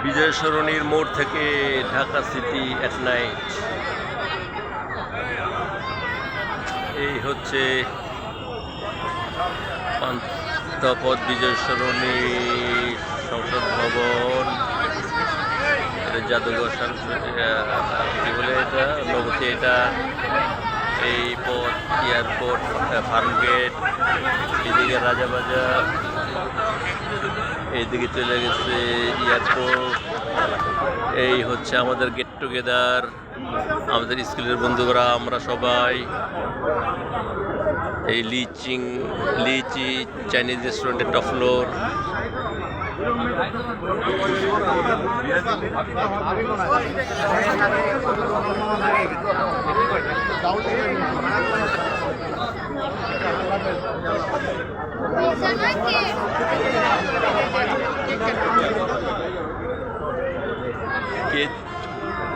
বিজয় সরণির মোড় থেকে Dhaka city at night. এই হচ্ছে পান্থপথ বিজয় সরণি সংসদ ভবন, জাদুঘর, কি বলে এটা, নবতী, এটা এই পথ এয়ারপোর্ট, ফার্মগেট, এদিকে রাজাবাজার, এইদিকে চলে গেছে এয়ারপোর্ট। এই হচ্ছে আমাদের গেট টুগেদার, আমাদের স্কুলের বন্ধুরা, আমরা সবাই এই লিচি চাইনিজ রেস্টুরেন্টের টপ ফ্লোর।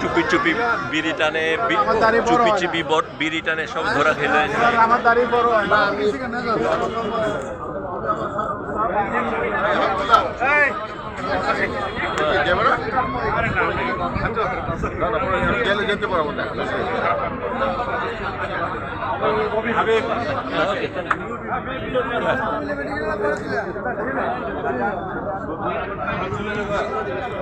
চুপি চুপি বিড়ি টানে, চুপি চুপি বিড়ি টানে সব ধরা খেলে। আমার দাড়ি বড় যেতে পারবো না।